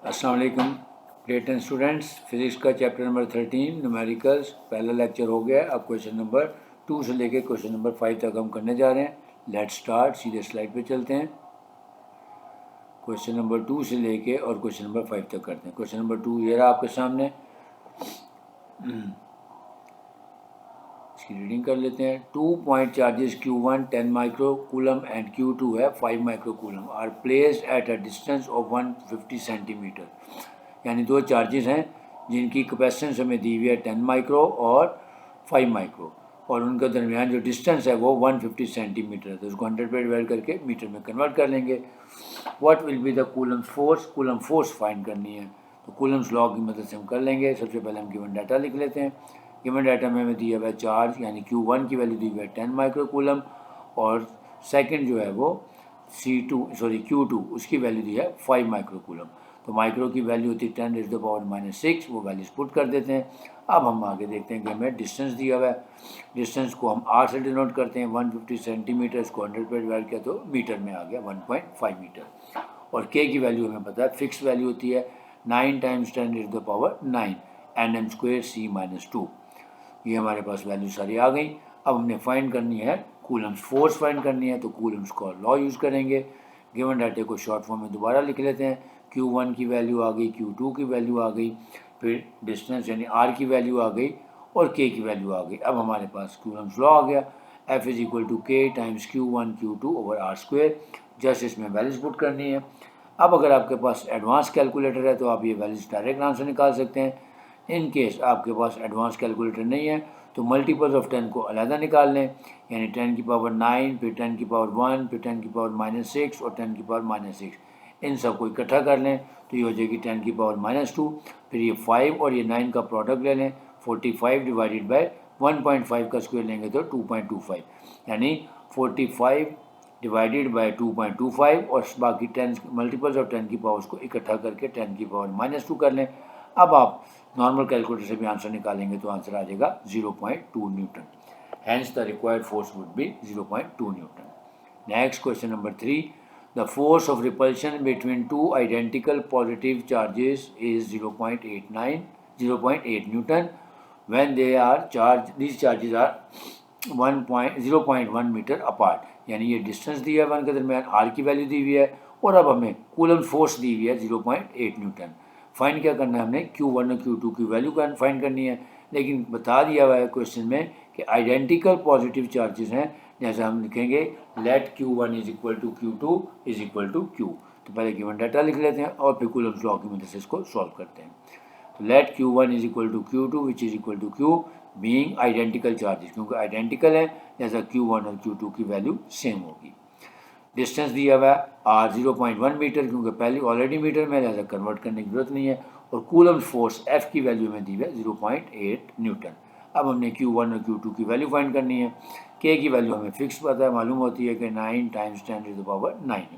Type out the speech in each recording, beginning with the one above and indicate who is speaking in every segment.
Speaker 1: अस्सलाम वालेकुम great and students. Physics का चैप्टर नंबर 13 न्यूमेरिकल्स पहला लेक्चर हो गया है। अब क्वेश्चन नंबर 2 से लेके क्वेश्चन नंबर 5 तक हम करने जा रहे हैं। लेट्स स्टार्ट, सीधे स्लाइड पे चलते हैं। क्वेश्चन नंबर 2 से लेके और क्वेश्चन नंबर 5 तक करते हैं। क्वेश्चन नंबर 2 ये रहा आपके सामने, इसकी रीडिंग कर लेते हैं। 2 point charges Q1 10 micro coulomb and Q2 है 5 micro coulomb are placed at a distance of 150 centimetre. यानी दो चार्जेस हैं जिनकी कैपेसिटेंस हमें दी हुई है 10 माइक्रो और 5 माइक्रो, और उनका दरमियान जो डिस्टेंस है वो 150 सेंटीमीटर है। तो उसको 100 पे डिवाइड करके मीटर में कन्वर्ट कर लेंगे। What will be the coulomb force, coulomb force find करनी है। तो कूलम्स लॉ की मदद से हम कर लेंगे। सबसे पहले हम गिवन डाटा लिख लेते हैं। गिवन डाटा में हमें दिया हुआ है चार्ज, यानी Q1 की वैल्यू दी हुई है 10 माइक्रो कूलम, और सेकंड जो है वो Q2 उसकी वैल्यू दी है 5 माइक्रो कूलम। तो माइक्रो की वैल्यू होती है 10⁻⁻⁶, वो वैल्यूज पुट कर देते हैं। अब हम आगे देखते हैं कि हमें डिस्टेंस दिया हुआ है। डिस्टेंस को हम r से डिनोट करते हैं। 150 सेंटीमीटर, इसको 100 पे डिवाइड किया तो मीटर में आ गया 1.5 मीटर। और k की वैल्यू हमें पता है, फिक्स वैल्यू होती है 9 × 10⁻⁹ nm² c-2। ये हमारे पास वैल्यू सारी आ गई। अब हमने फाइंड करनी है कूलम्स फोर्स फाइंड करनी है, तो कूलम्स का लॉ यूज़ करेंगे। गिवन डाटे को शॉर्ट फॉर्म में दोबारा लिख लेते हैं। Q1 की वैल्यू आ गई, Q2 की वैल्यू आ गई, फिर डिस्टेंस यानी R की वैल्यू आ गई और K की वैल्यू आ गई। अब हमारे पास कूलम्स लॉ आ गया, F = K × Q1 Q2/r²। Just इसमें वैल्यूज पुट करनी है। अब अगर आपके पास एडवांस कैलकुलेटर है तो आप ये वैल्यूज डायरेक्ट आंसर निकाल सकते हैं। इन केस आपके पास एडवांस कैलकुलेटर नहीं है तो मल्टीपल्स ऑफ 10 को अलहदा निकाल लें, यानी 10⁻⁹, फिर 10⁻⁻1, फिर 10⁻⁻⁶ और 10⁻⁻⁶। इन सब को इकट्ठा कर लें तो ये हो जाएगी 10⁻⁻2। फिर ये 5 और ये 9 का प्रोडक्ट ले लें। 45 डिवाइडेड बाय 1.5 का स्क्वायर लेंगे तो 2.25, यानी 45 डिवाइडेड बाय 2.25 और बाकी 10 मल्टीपल्स ऑफ 10 की पावर्स को इकट्ठा करके 10⁻⁻2 कर लें। अब आप नॉर्मल कैलकुलेटर से भी आंसर निकालेंगे तो आंसर आ जाएगा 0.2 newton. Hence the required force would be 0.2 newton. Next question number 3, the force of repulsion between two identical positive charges is 0.8 newton when they are charged, these charges are 0.1 metre apart. यानी ये distance दिया है one के दरमियान, are की value दी हुई है और अब हमें कूलम फोर्स दी हुई है 0.8 न्यूटन। फाइंड क्या करना है हमने, Q1 और Q2 की वैल्यू फाइंड करनी है। लेकिन बता दिया हुआ है क्वेश्चन में कि आइडेंटिकल पॉजिटिव चार्जेस हैं। जैसे हम लिखेंगे लेट Q1 = Q2 = Q। तो पहले गिवन डाटा लिख लेते हैं और फिर कूलम्स लॉ की मदद से इसको सॉल्व करते हैं। तो let Q1 = Q2 which is equal to Q being identical charges, क्योंकि आइडेंटिकल है जैसा Q1 और Q2 की वैल्यू सेम होगी। डिस्टेंस दिया हुआ है R 0.1 मीटर, क्योंकि पहले ऑलरेडी मीटर में लिहाजा कन्वर्ट करने की जरूरत नहीं है। और कूलम फोर्स F की वैल्यू में दी हुई है 0.8 न्यूटन। अब हमने Q1 और Q2 की वैल्यू फाइंड करनी है। K की वैल्यू हमें फिक्स पता है, मालूम होती है कि 9 × 10⁻⁹ है।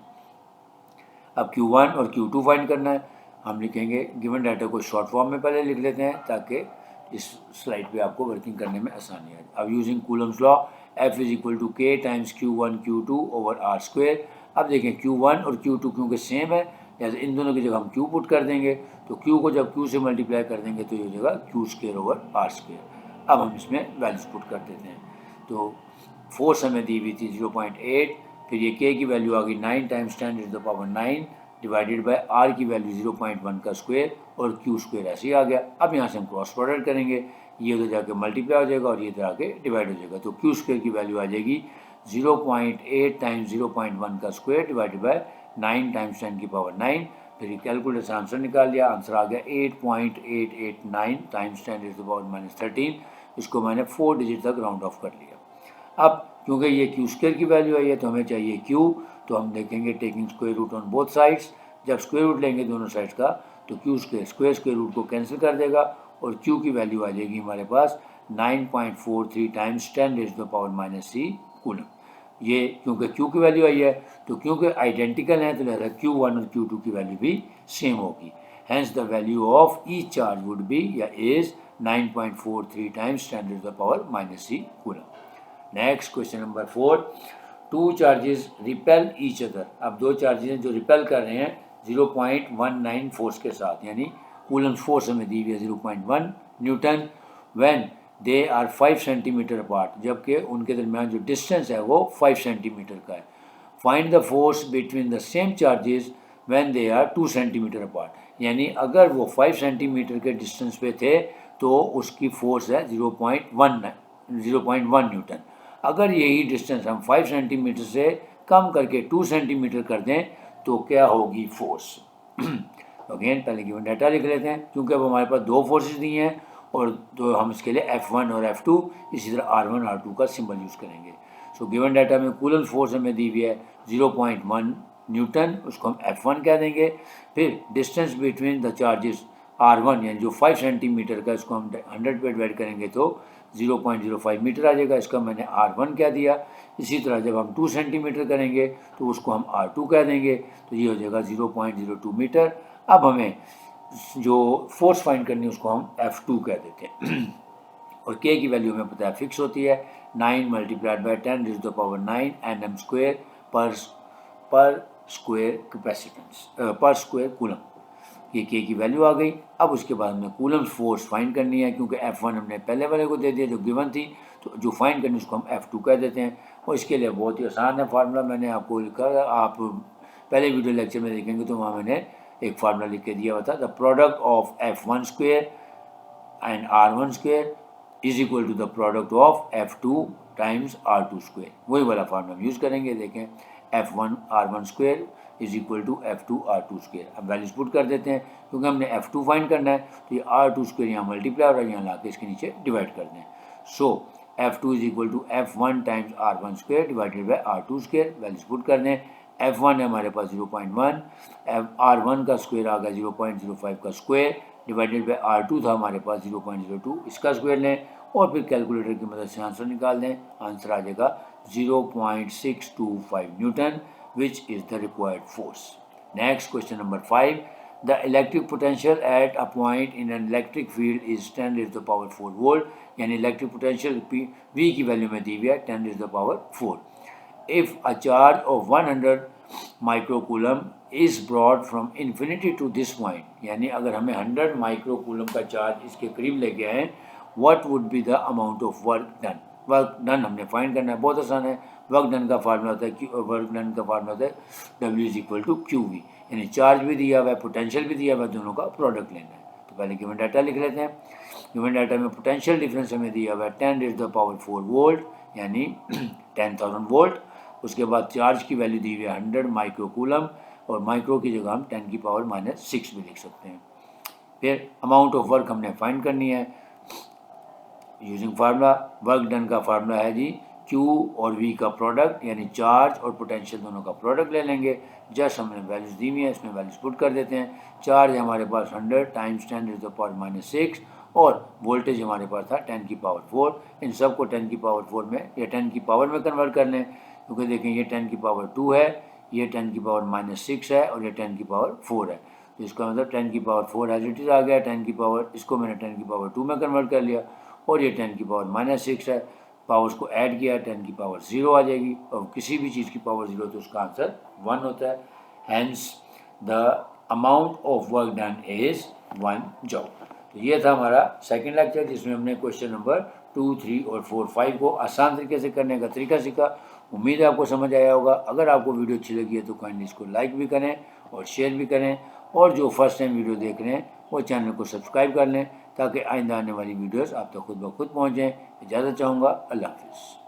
Speaker 1: अब Q1 और Q2 फाइंड करना है। हम लिखेंगे, गिवन डाटा को शॉर्ट फॉर्म में पहले लिख लेते हैं ताकि इस स्लाइड पे आपको वर्किंग करने में आसानी आए। अब using Coulomb's law, F = K × Q1 Q2/r²। अब देखें Q1 और Q2 क्योंकि सेम है, जैसे इन दोनों की जगह हम Q पुट कर देंगे तो Q को जब Q से मल्टीप्लाई कर देंगे तो ये हो जाएगा Q²/r²। अब हम इसमें वैल्यूज पुट कर देते हैं। तो फोर्स हमें दी हुई थी 0.8, फिर ये K की वैल्यू आ गई 9 × 10⁻⁹ डिवाइडेड बाय R की वैल्यू 0.1 का स्क्वायर और Q² ऐसे ही आ गया। अब यहाँ से हम क्रॉस प्रोडक्ट करेंगे, ये उधर जाके मल्टीप्लाई हो जाएगा और ये इधर आके डिवाइड हो जाएगा। तो Q² की वैल्यू आ जाएगी 0.8 × 0.1 का स्क्वायर डिवाइडेड बाय 9 × 10⁻⁹। फिर कैलकुलेटर से आंसर निकाल लिया, आंसर आ गया 8.889 × 10⁻⁻13। इसको मैंने 4 डिजिट तक राउंड ऑफ कर लिया। अब क्योंकि ये Q² की वैल्यू आई है तो हमें चाहिए Q, तो हम देखेंगे taking square root on both sides. जब स्क्वायर रूट लेंगे दोनों साइड्स का तो Q² स्क्वायर रूट को कैंसिल कर देगा और Q की वैल्यू आ जाएगी हमारे पास 9.43 × 10⁻³ कूलम। ये क्योंकि Q की वैल्यू आई है तो क्योंकि आइडेंटिकल है तो लिहाजा Q1 और Q2 की वैल्यू भी सेम होगी। Hence the value of each charge would be या is 9.43 × 10⁻³ coulomb. Next question number 4, two charges repel each other. अब दो चार्जेस हैं जो रिपेल कर रहे हैं 0.19 फोर्स के साथ, यानी कूलम फोर्स हमें दी हुई है 0.1 newton when they are 5 centimetre apart, जबकि उनके दरमियान जो डिस्टेंस है वो 5 सेंटीमीटर का है। Find the force between the same charges when they are 2 centimetre apart, यानी अगर वो 5 सेंटीमीटर के डिस्टेंस पे थे तो उसकी फोर्स है 0.1 न्यूटन। अगर यही डिस्टेंस हम 5 सेंटीमीटर से कम करके 2 सेंटीमीटर कर दें तो क्या होगी फोर्स। अगेन पहले गिवन डाटा लिख लेते हैं, क्योंकि अब हमारे पास दो फोर्सेस दी हैं और तो हम इसके लिए F1 और F2 इसी तरह R1 R2 का सिंबल यूज़ करेंगे। सो गिवन डाटा में कूलेंट फोर्स हमें दी हुई है 0.1 न्यूटन, उसको हम F1 कह देंगे। फिर distance between the charges R1 यानी जो 5 सेंटीमीटर का, इसको हम 100 पे डिवाइड करेंगे तो 0.05 मीटर आ जाएगा, इसका मैंने R1 कह दिया। इसी तरह जब हम 2 सेंटीमीटर करेंगे तो उसको हम R2 कह देंगे, तो ये हो जाएगा 0.02 मीटर। अब हमें जो फोर्स फाइंड करनी है उसको हम F2 कह देते हैं और K की वैल्यू हमें पता है फिक्स होती है 9 multiplied by 10 to the power 9 Nm square पर स्क्वायर कैपेसिटेंस पर स्क्वायर कूलम। ये K की वैल्यू आ गई। अब उसके बाद हमें कूलम फोर्स फाइंड करनी है, क्योंकि F1 हमने पहले वाले को दे दिया जो गिवन थी, तो जो फाइंड करनी है उसको हम F2 कह देते हैं। और इसके लिए बहुत ही आसान है फार्मूला, मैंने आपको लिखा, आप पहले वीडियो लेक्चर में देखेंगे तो वहाँ मैंने एक फार्मूला लिख के दिया हुआ था, the product of F1 square and R1 square is equal to the product of F2 times R2 square. वही वाला फार्मूला हम यूज़ करेंगे। देखें F1 R1 square is equal to F2 R2 square. अब वैल्यूज पुट कर देते हैं, क्योंकि हमने F2 फाइंड करना है, तो ये R2 स्क्वायर यहाँ मल्टीप्लाई और यहाँ ला के इसके नीचे डिवाइड कर दें। So F2 is equal to F1 times R1 square divided by R2 square. Values put कर दें। F1 है हमारे पास 0.1, R1 का स्क्वायर आ गया 0.05 का स्क्वायर डिवाइडेड बाई R2 था हमारे पास 0.02, इसका स्क्वायर लें और फिर कैलकुलेटर की मदद से आंसर निकाल दें। आंसर आ जाएगा 0.625 Newton, which is the required force. Next, question number 5. The electric potential at a point in an electric field is 10 raised to the power 4 volt. यानी इलेक्ट्रिक पोटेंशियल V की value में दी हुई है 10 raised to the power 4. If a charge of 100 microcoulomb is brought from infinity to this point, यानी अगर हमें 100 microcoulomb का charge इसके करीब ले गया है, what would be the amount of work done? Work done हमने फाइंड करना है, बहुत आसान है। वर्क डन का फार्मूला होता है W is equal to QV, यानी चार्ज भी दिया हुआ है, पोटेंशियल भी दिया हुआ है, दोनों का प्रोडक्ट लेना है। तो पहले गिवन डाटा लिख लेते हैं। गिवन डाटा में पोटेंशियल डिफरेंस हमें दिया हुआ है 10 raised to the power 4 volt, यानी 10,000 वोल्ट। उसके बाद चार्ज की वैल्यू दी हुई है 100 माइक्रोकूलम, और माइक्रो की जगह हम 10 की पावर -6 भी लिख सकते हैं। फिर अमाउंट ऑफ वर्क हमने फाइंड करनी है यूजिंग फार्मूला। वर्क डन का फार्मूला है जी Q और V का प्रोडक्ट, यानी चार्ज और पोटेंशियल दोनों का प्रोडक्ट ले लेंगे। जस्ट हमने वैल्यूज दी हुई है, इसमें वैल्यूज पुट कर देते हैं। चार्ज है हमारे पास 100 times 10 raised to the power -6 और वोल्टेज हमारे पास था 10 की पावर 4। इन सब को 10 की पावर 4 में या 10 की पावर में कन्वर्ट कर लें, क्योंकि देखें ये 10 की पावर 2 है, ये 10 की पावर -6 है और ये 10 की पावर 4 है। तो इसका मतलब 10 की पावर 4 एज इट इज़ आ गया। 10 की पावर इसको मैंने 10 की पावर 2 में कन्वर्ट कर लिया और ये 10 की पावर -6 है। पावर्स को ऐड किया 10 की पावर 0 आ जाएगी, और किसी भी चीज़ की पावर 0 तो उसका आंसर 1 होता है। Hence the amount of work done is 1 joule. तो ये था हमारा सेकंड लेक्चर, जिसमें हमने क्वेश्चन नंबर 2, 3 और 4, 5 को आसान तरीके से करने का तरीका सीखा। उम्मीद है आपको समझ आया होगा। अगर आपको वीडियो अच्छी लगी है तो काइंडली इसको लाइक भी करें और शेयर भी करें, और जो फर्स्ट टाइम वीडियो देख रहे हैं वो चैनल को सब्सक्राइब कर लें, ताकि आइंदा आने वाली वीडियोस आप तक खुद ब खुद पहुँचें। इजाज़त चाहूँगा। अल्लाह हाफ़िज़।